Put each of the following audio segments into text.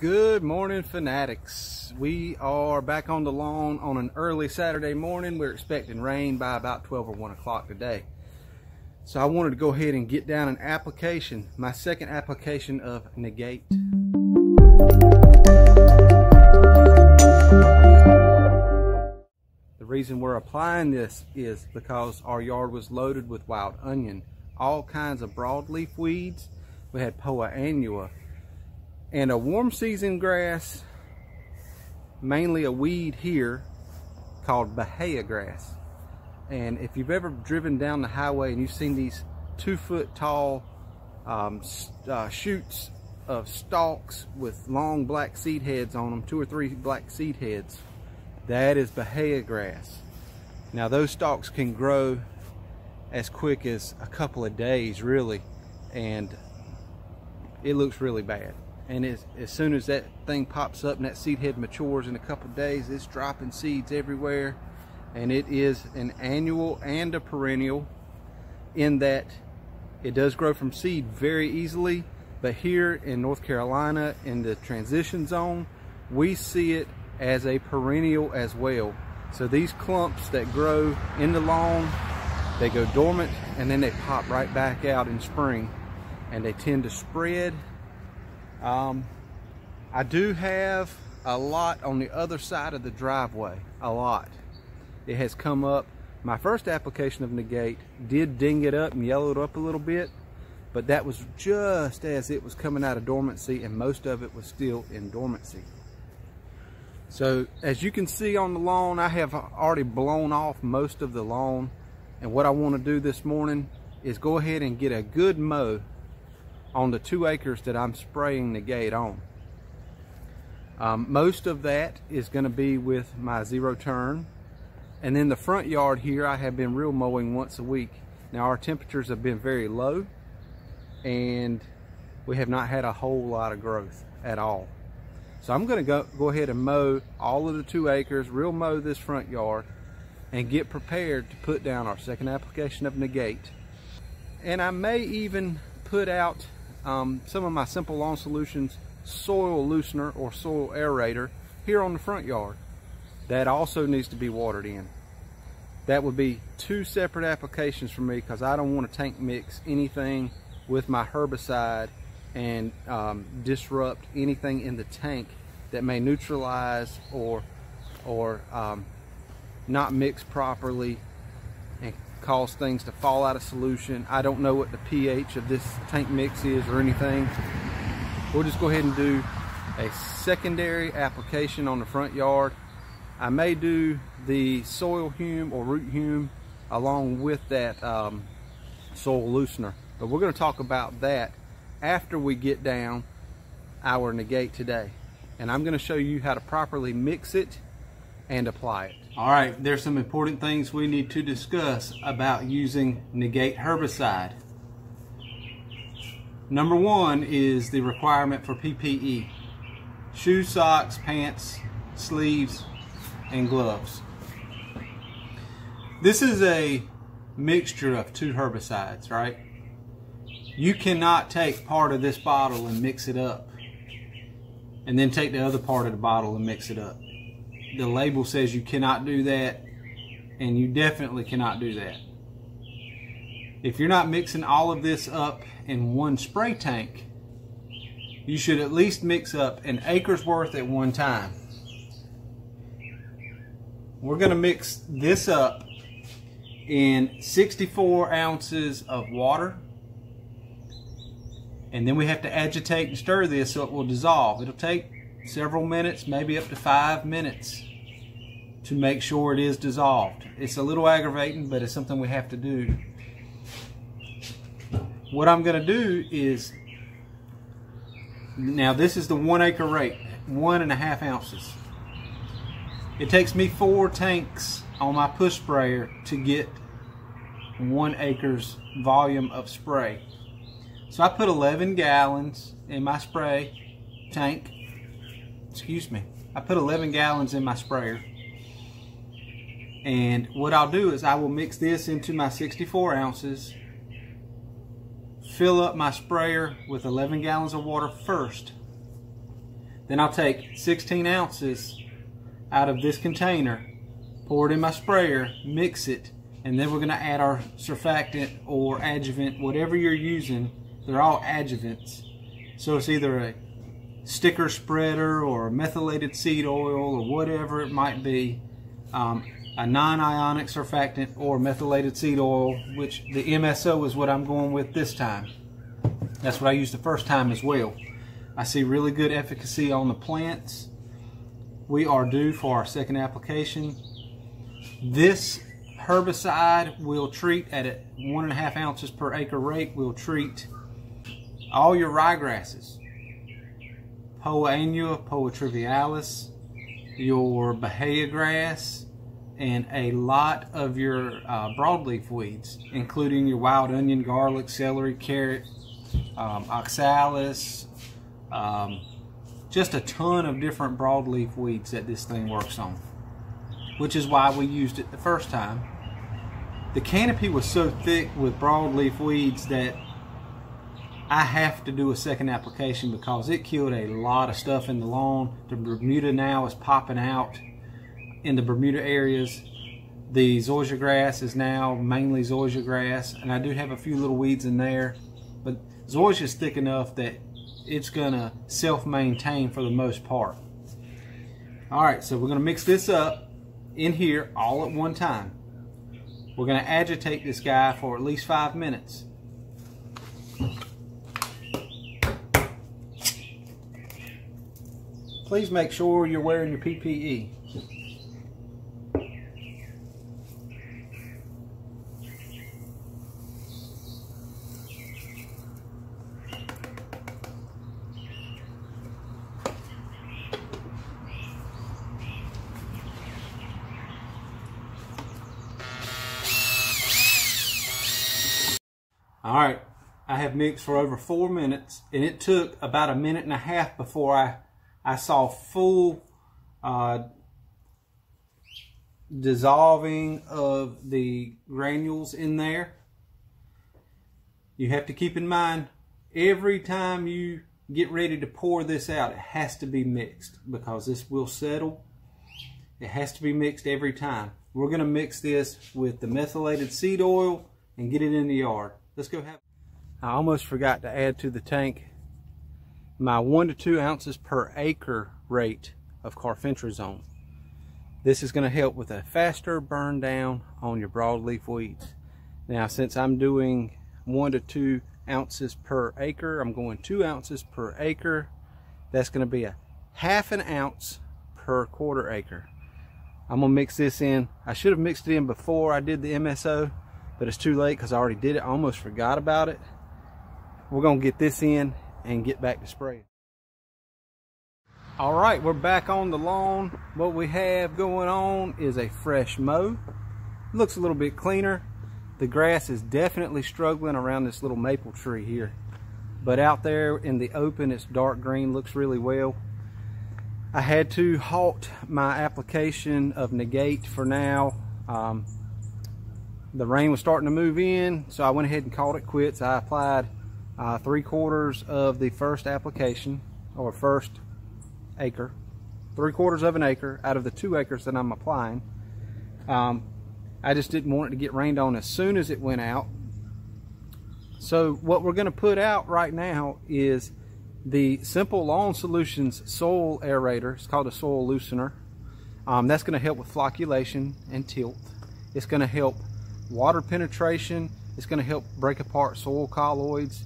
Good morning, fanatics. We are back on the lawn on an early Saturday morning. We're expecting rain by about 12 or 1 o'clock today. So I wanted to go ahead and get down an application, my second application of Negate. The reason we're applying this is because our yard was loaded with wild onion, all kinds of broadleaf weeds. We had Poa Annua and a warm season grass, mainly a weed here called Bahia grass. And if you've ever driven down the highway and you've seen these 2-foot tall shoots of stalks with long black seed heads on them, 2 or 3 black seed heads, that is Bahia grass. Now those stalks can grow as quick as a couple of days, really, and it looks really bad. And as soon as that thing pops up and that seed head matures in a couple of days, it's dropping seeds everywhere. And it is an annual and a perennial in that it does grow from seed very easily. But here in North Carolina, in the transition zone, we see it as a perennial as well. So these clumps that grow in the lawn, they go dormant and then they pop right back out in spring, and they tend to spread. I do have a lot on the other side of the driveway, a lot. It has come up. My first application of Negate did ding it up and yellow it up a little bit, but that was just as it was coming out of dormancy, and most of it was still in dormancy. So as you can see on the lawn, I have already blown off most of the lawn, and what I want to do this morning is go ahead and get a good mow on the 2 acres that I'm spraying Negate on. Most of that is going to be with my 0 turn, and then the front yard here I have been real mowing once a week. Now our temperatures have been very low and we have not had a whole lot of growth at all. So I'm going to go ahead and mow all of the 2 acres, real mow this front yard, and get prepared to put down our second application of Negate. And I may even put out some of my Simple Lawn Solutions soil loosener or soil aerator here on the front yard. That also needs to be watered in. That would be 2 separate applications for me, because I don't want to tank mix anything with my herbicide and disrupt anything in the tank that may neutralize or not mix properly and cause things to fall out of solution. I don't know what the pH of this tank mix is or anything. We'll just go ahead and do a secondary application on the front yard. I may do the soil Hume or root Hume along with that soil loosener, but we're going to talk about that after we get down our Negate today. And I'm going to show you how to properly mix it and apply it. All right, there's some important things we need to discuss about using Negate herbicide. Number 1 is the requirement for PPE. Shoes, socks, pants, sleeves, and gloves. This is a mixture of 2 herbicides, right? You cannot take part of this bottle and mix it up and then take the other part of the bottle and mix it up. The label says you cannot do that, and you definitely cannot do that. If you're not mixing all of this up in one spray tank, you should at least mix up an acre's worth at one time. We're going to mix this up in 64 ounces of water, and then we have to agitate and stir this so it will dissolve. It'll take several minutes, maybe up to 5 minutes, to make sure it is dissolved. It's a little aggravating, but it's something we have to do. What I'm going to do is, now this is the 1 acre rate, 1.5 ounces. It takes me 4 tanks on my push sprayer to get 1 acre's volume of spray. So I put 11 gallons in my spray tank. Excuse me. I put 11 gallons in my sprayer. And what I'll do is I will mix this into my 64 ounces, fill up my sprayer with 11 gallons of water first. Then I'll take 16 ounces out of this container, pour it in my sprayer, mix it, and then we're going to add our surfactant or adjuvant, whatever you're using. They're all adjuvants. So it's either a sticker spreader or a methylated seed oil or whatever it might be, a non-ionic surfactant or methylated seed oil, which the MSO is what I'm going with this time. That's what I used the first time as well. I see really good efficacy on the plants. We are due for our second application. This herbicide will treat at a 1.5 ounces per acre rate. Will treat all your ryegrasses, Poa Annua, Poa Triv, your Bahia grass, and a lot of your broadleaf weeds, including your wild onion, garlic, celery, carrot, oxalis, just a ton of different broadleaf weeds that this thing works on, which is why we used it the first time. The canopy was so thick with broadleaf weeds that I have to do a second application because it killed a lot of stuff in the lawn. The bermuda now is popping out in the bermuda areas. The zoysia grass is now mainly zoysia grass, and I do have a few little weeds in there, but zoysia is thick enough that it's gonna self-maintain for the most part. Alright, so we're gonna mix this up in here all at one time. We're gonna agitate this guy for at least 5 minutes. Please make sure you're wearing your PPE. All right, I have mixed for over 4 minutes, and it took about 1.5 minutes before I saw full dissolving of the granules in there. You have to keep in mind, every time you get ready to pour this out, it has to be mixed because this will settle. It has to be mixed every time. We're going to mix this with the methylated seed oil and get it in the yard. Let's go have. I almost forgot to add to the tank my 1 to 2 ounces per acre rate of Carfentrazone. This is going to help with a faster burn down on your broadleaf weeds. Now, since I'm doing 1 to 2 ounces per acre, I'm going 2 ounces per acre. That's going to be a 1/2 ounce per quarter acre. I'm going to mix this in. I should have mixed it in before I did the MSO, but it's too late because I already did it. I almost forgot about it. We're going to get this in and get back to spraying. All right, we're back on the lawn. What we have going on is a fresh mow. Looks a little bit cleaner. The grass is definitely struggling around this little maple tree here, but out there in the open it's dark green, looks really well. I had to halt my application of Negate for now. The rain was starting to move in, so I went ahead and called it quits. I applied 3/4 of the first application, or first acre, 3/4 of an acre out of the 2 acres that I'm applying. I just didn't want it to get rained on as soon as it went out. So what we're going to put out right now is the Simple Lawn Solutions Soil Aerator. It's called a Soil Loosener. That's going to help with flocculation and tilt. It's going to help water penetration. It's going to help break apart soil colloids.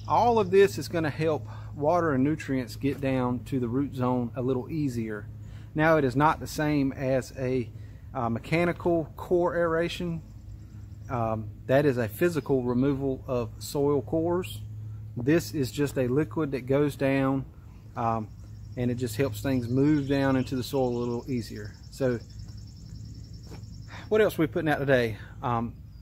All of this is going to help water and nutrients get down to the root zone a little easier. Now, it is not the same as a mechanical core aeration. That is a physical removal of soil cores. This is just a liquid that goes down and it just helps things move down into the soil a little easier. So what else are we putting out today?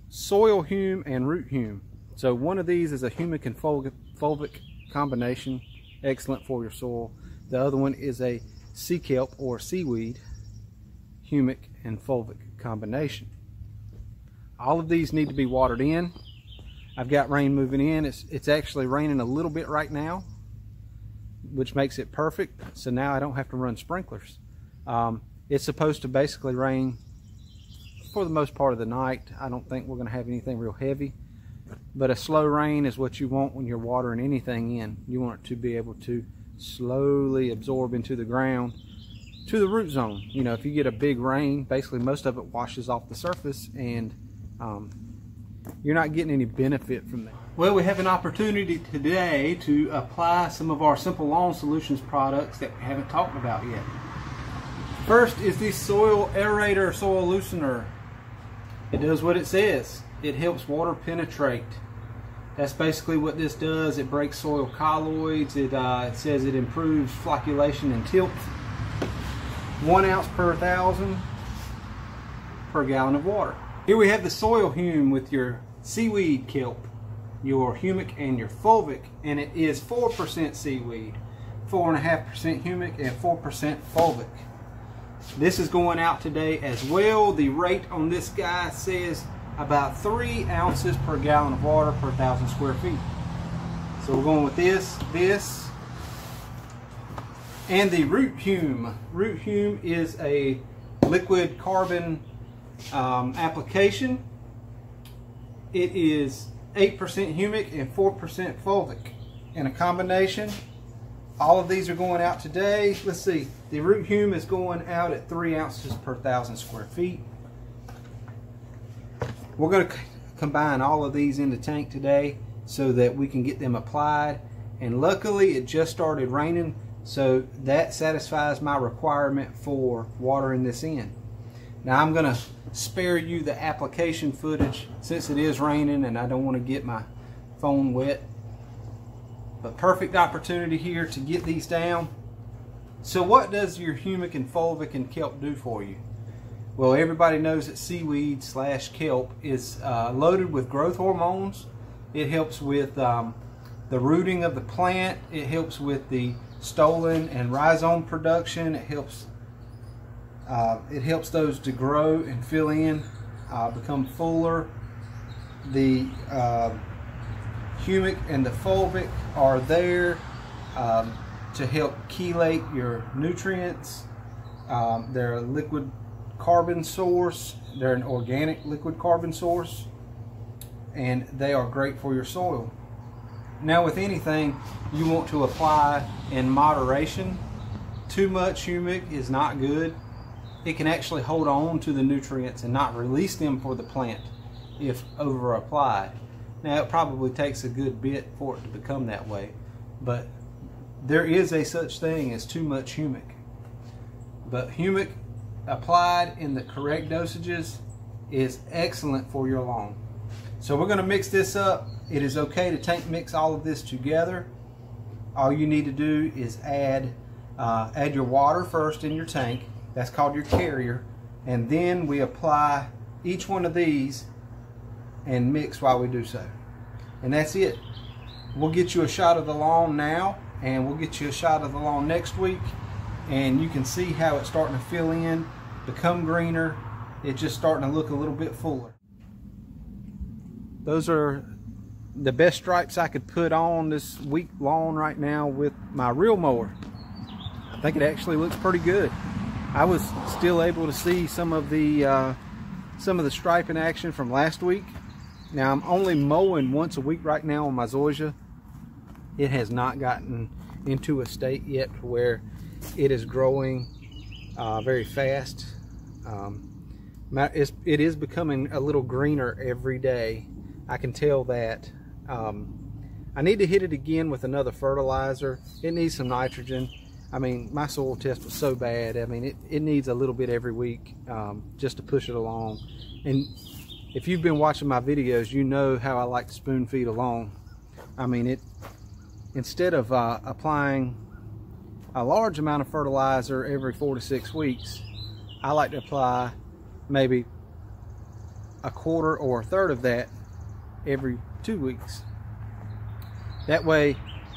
Soil Hume and root Hume. So one of these is a humic and fulvic combination, excellent for your soil. The other one is a sea kelp or seaweed humic and fulvic combination. All of these need to be watered in. I've got rain moving in. It's actually raining a little bit right now. which makes it perfect. So now I don't have to run sprinklers. It's supposed to basically rain for the most part of the night. I don't think we're going to have anything real heavy, but a slow rain is what you want when you're watering anything in. You want it to be able to slowly absorb into the ground to the root zone. You know, if you get a big rain, basically most of it washes off the surface, and you're not getting any benefit from that. Well, we have an opportunity today to apply some of our Simple Lawn Solutions products that we haven't talked about yet. First is the Aerator Soil Loosener. It does what it says. It helps water penetrate. That's basically what this does. It breaks soil colloids. It says it improves flocculation and tilth. 1 ounce per 1,000 per gallon of water. Here we have the soil Hume with your seaweed kelp, your humic, and your fulvic, and it is 4% seaweed, 4.5% humic, and 4% fulvic. This is going out today as well. The rate on this guy says about 3 ounces per gallon of water per 1,000 square feet. So we're going with this, and the Root Hume. Root Hume is a liquid carbon application. It is 8% humic and 4% fulvic in a combination. All of these are going out today. Let's see, the Root Hume is going out at 3 ounces per 1,000 square feet. We're going to combine all of these in the tank today so that we can get them applied. And luckily it just started raining, so that satisfies my requirement for watering this in. Now I'm going to spare you the application footage since it is raining and I don't want to get my phone wet. But perfect opportunity here to get these down. So what does your humic and fulvic and kelp do for you? Well, everybody knows that seaweed / kelp is loaded with growth hormones. It helps with the rooting of the plant. It helps with the stolon and rhizome production. It helps those to grow and fill in, become fuller. The humic and the fulvic are there to help chelate your nutrients. They're a liquid carbon source. They're an organic liquid carbon source, and they are great for your soil. Now, with anything, you want to apply in moderation. Too much humic is not good. It can actually hold on to the nutrients and not release them for the plant if over applied. Now, it probably takes a good bit for it to become that way, but there is a such thing as too much humic. But humic applied in the correct dosages is excellent for your lawn. So we're going to mix this up. It is okay to tank mix all of this together. All you need to do is add your water first in your tank. That's called your carrier, and then we apply each one of these and mix while we do so. And that's it. We'll get you a shot of the lawn now, and we'll get you a shot of the lawn next week, and you can see how it's starting to fill in, become greener. It's just starting to look a little bit fuller. Those are the best stripes I could put on this weak lawn right now with my reel mower. I think it actually looks pretty good. I was still able to see some of the striping action from last week. Now I'm only mowing once a week right now on my zoysia. It has not gotten into a state yet where it is growing very fast. It is becoming a little greener every day. I can tell that. I need to hit it again with another fertilizer. It needs some nitrogen. I mean, my soil test was so bad. I mean, it needs a little bit every week just to push it along. And if you've been watching my videos, you know how I like to spoon feed along. I mean, instead of applying a large amount of fertilizer every 4 to 6 weeks, I like to apply maybe a quarter or a third of that every 2 weeks. That way,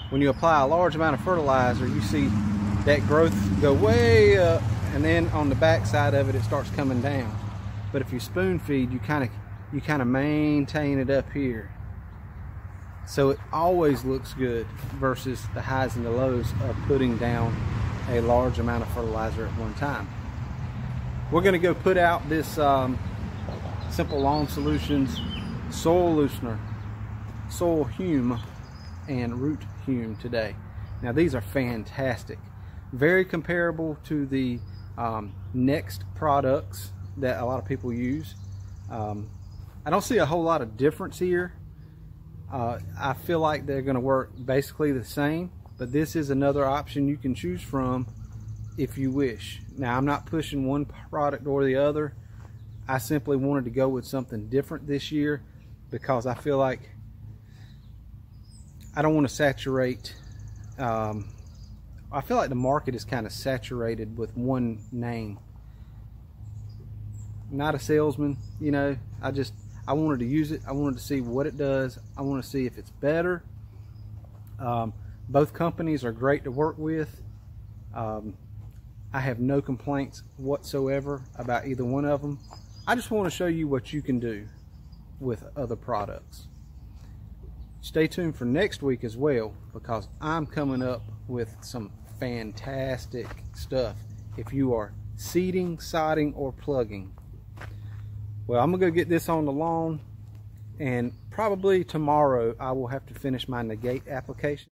when you apply a large amount of fertilizer, you see that growth go way up, and then on the back side of it, it starts coming down. But if you spoon feed, you kind of maintain it up here. So it always looks good versus the highs and the lows of putting down a large amount of fertilizer at one time. We're going to go put out this Simple Lawn Solutions Soil Loosener, Soil Hume, and Root Hume today. Now these are fantastic. Very comparable to the Next products that a lot of people use. I don't see a whole lot of difference here. I feel like they're going to work basically the same, but this is another option you can choose from if you wish. Now I'm not pushing one product or the other. I simply wanted to go with something different this year because I feel like I don't want to saturate. I feel like the market is kind of saturated with one name. Not a salesman, you know. I wanted to use it. I wanted to see what it does. I want to see if it's better. Both companies are great to work with. I have no complaints whatsoever about either one of them. I just want to show you what you can do with other products. Stay tuned for next week as well, because I'm coming up with some fantastic stuff if you are seeding, sodding, or plugging. Well, I'm gonna go get this on the lawn, and probably tomorrow I will have to finish my Negate application.